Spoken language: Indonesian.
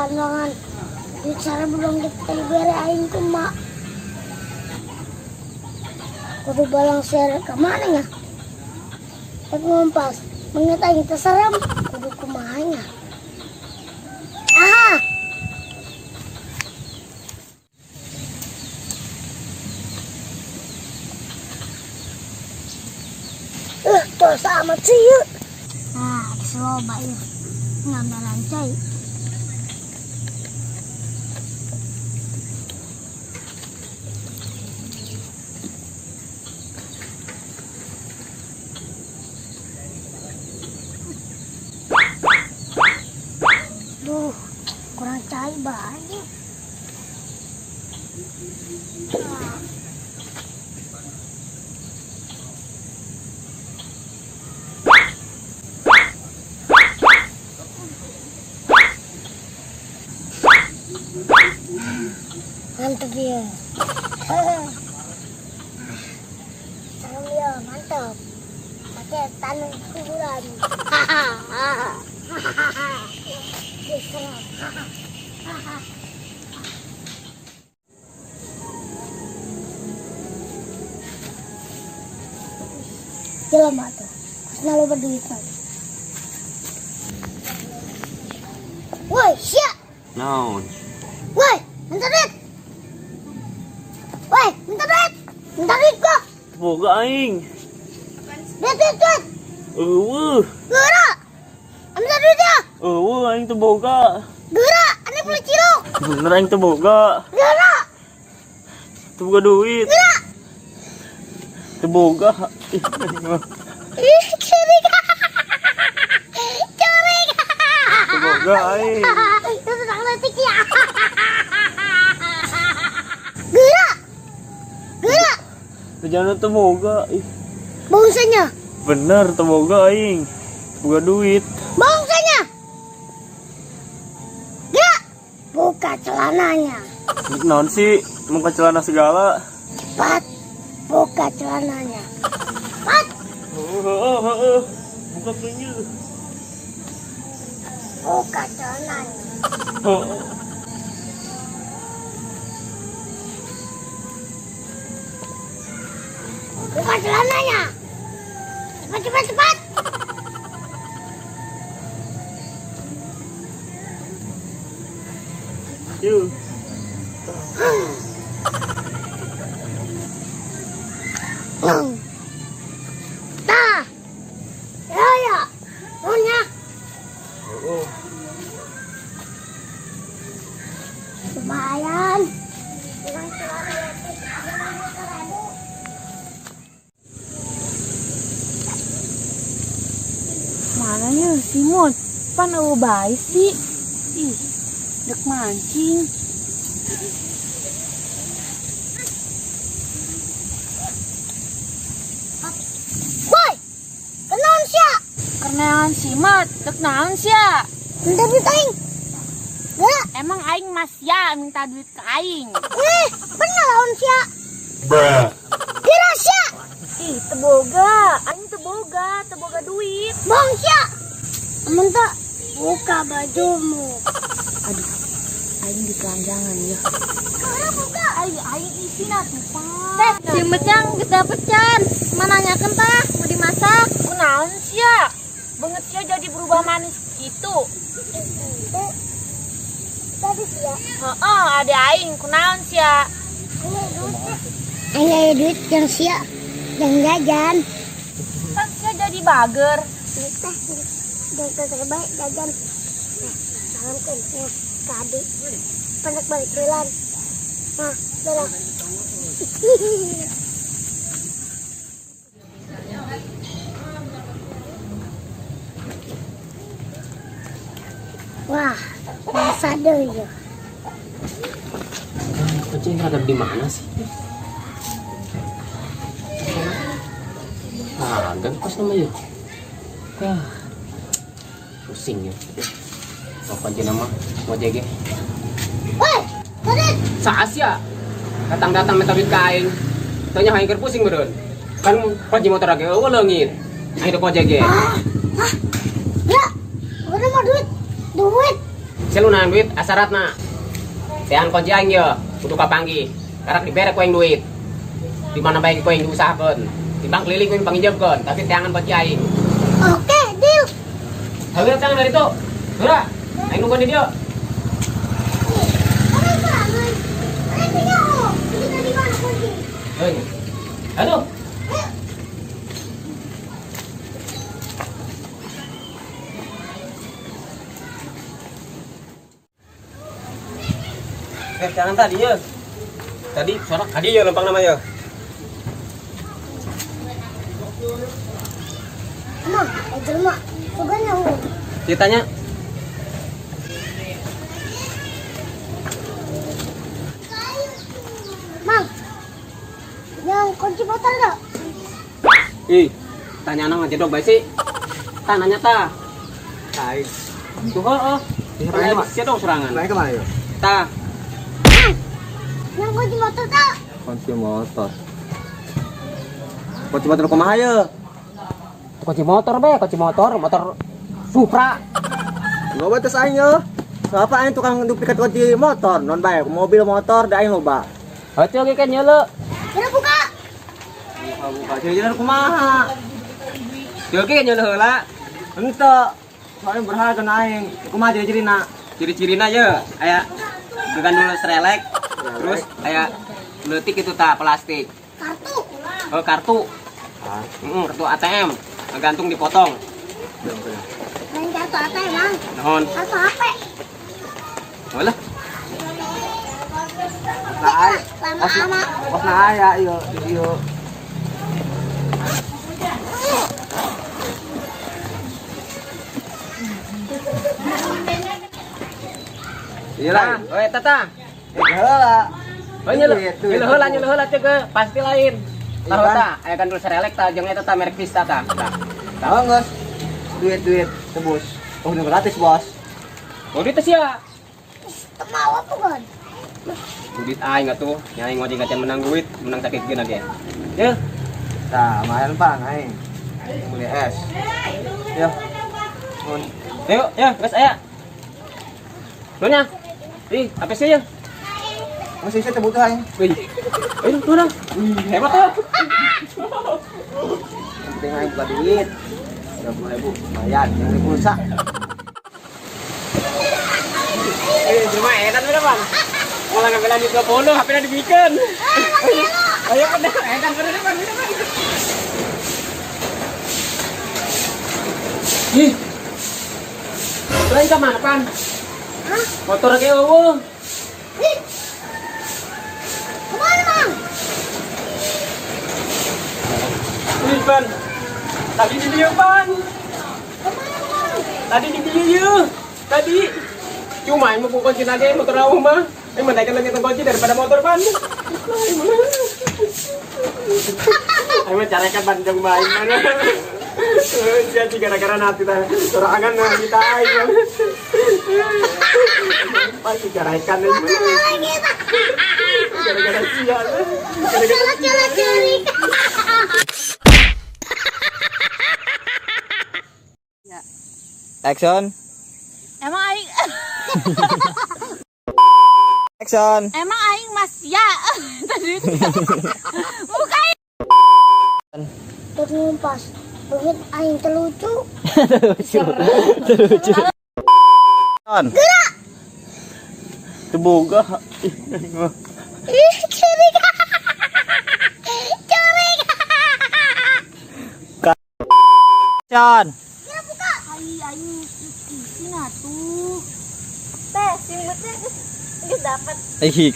lanangan. Di cara belum diberi aing ku mak. Kudu balang share ke mana ya? Tapi ngompas, mengingat aing terseram, kudu kumahanya. Aha! Dosa amat sih yuk. Nah, diseloba yuk. Ngambil lancai. Duh, kurang cai banyak. Mantap ya. Tanam ya, mantap. Pakai tanam kuburan. Jalan mak tuh. Karena lo berduit mak. Woi, siap. Naon? Woi, minta duit. Woi, minta duit. Minta duit kok. Boga aing. Duit. Geura. Minta duit ya. Aing teu boga. Geura, aneh beli cilok. Bener aing teu boga. Geura. Teu boga duit. Geura. Teu boga. Ih, curiga. Teu boga aing. Itu sedang letik ya. Geura. Jangan teu boga. Bangsanya. Bener teu boga aing. Boga duit. Bangsanya. Geura. Buka celananya. Naon sih? Muka celana segala. Pat. Buka celananya. Pat. Buka penyu. Buka celananya. Buka celananya. Cepat. Yuk. Tah. Ya. Punya. Lumayan. Mananya Simon? Pan baik sih. Ih, dek mancing. Woi. Kenaon sia? Kenaon sih mat, dek naon sia? Minta duit aing. Geura. Emang aing mas ya minta duit ke aing. Bener lawan sia. Bruh. Geura sia. Ih, teboga. Aing teboga duit. Bang sia. Minta buka bajumu. Aduh, aing di keranjangan ya. Geura buka. Aing isi tuh Pak. Si Mecang kita pecan. Menanyakan tah mau dimasak. Kenaon sia? Banget sia jadi berubah manis gitu. Tadi sia. Ada aing kunaon sia? Aing aya duit yang sia. Yang jajan. Kan sia jadi bager. Teh, dokter terbaik jajan. Nah, salamkan ya ke adik. Pendek balik bulan. Nah, belah. Wah, masa deh ya. Kucing ada di mana sih? Gan pas nama ya. Pusing ya. Pokoknya nama mau jege. Woi, Tadit. Saas ya datang minta duit kain tanya hanya pusing beren kan panji motor lagi leungit ayo kau jege Ya, udah mau duit. Seluna duit asaratna. Tean kunci aing ya, kudu kapanggi. Karak diberek ku aing duit. Di mana baik ku aing diusahakeun. Timbang keliling ku aing panginjebkeun, tapi teangan kunci aing. Oke, deal. Hageura tangan dari itu. Hageura. Aing nungguin di dieu. Orang bangun. Orang punya oh. Kita di mana kunci? Heuh. Aduh. Jangan tadi ya. Tadi sorak tadi ya lempang namanya. Mang, jelma. Coba nyawa. Ceritanya Mang. Yang kunci botol enggak? Ih, tanya nang aja dong bae sih. Tananya ta. tai. Tuh heeh. Diserangan sia dong serangan. Naik kemana ya? Ta. Yang kunci botol tak? Kunci motor. Kunci motor kumaha ya? Kunci motor be, kunci motor Supra. Nggak batas aing ya. Apa aing tukang duplikat kunci motor, non bae mobil motor da aing loba. Heuh ge kan nyeuleuh. Kira buka. Buka jalan kumaha? Teu ge nyeuleuh heula. Henteu. Soalnya berharga na aing. Kumaha ciri-cirina? Ciri-cirina ye aya gegandul serelek. Terus aya leutik itu ta plastik. Kartu. Oh, kartu. Kartu ATM. Gantung dipotong. Main kartu apa ya, Mang? Naon? Kartu HP. Walah. Nah, Lama-lama. bos na aya ieu ieu. Iya lah. Oh, eta ta. Heula. Oh, nyeuleuh heula teh ge pasti lain. Tahu ta, aya gandul serelek ta jeung eta ta merek Vista ta. Tahu geus. Duit tebus. Oh, nu gratis, Bos. Oh, dieu teh sia. Mau apa kan? Duit aing atuh, nyai ngojek gacan menang duit, menang sakit geuna ge. Ye, Tah, lumayan Bang aing. Beli es. Ya. Nun. yuk, ya, geus aya. Nunya. Ih, apa sih ya? Masih saya butuh aing. Wih. Ayo, tuh dong. Wih, hebat tuh. Yang penting aing buka duit. 30.000 lumayan, yang beli pulsa. Cuma edan udah, Bang. Malah ngambil di 20, HP-nya dibikin. Ayo, udah, edan udah, Bang. Ih. Selain ke mana, Pan? Hah? Motor kayak eueuh. Ih. Kemana, Mang? Ih, Pan. Tadi di dia, Pan. Kemana, Mang? Tadi di dia. Tadi. Cuma yang mau kunci lagi motor aku mah. Yang menaikkan lagi kunci daripada motor, Pan. Ayo carakan bandeng main mana. Jadi gara-gara nanti dah sorangan kita ayo. Pasti carakan ini. Gara-gara sial. Gara-gara Curi. Action. Emang aing Action. emang aing Mas ya. Tadi bukan Ternyumpas. Duit aing terlucu. Lucu. Gerak. Teboga. Ih, curi. Curi. Action. Kira buka. aing isi atuh. Teh, simutnya geus dapat. Ih,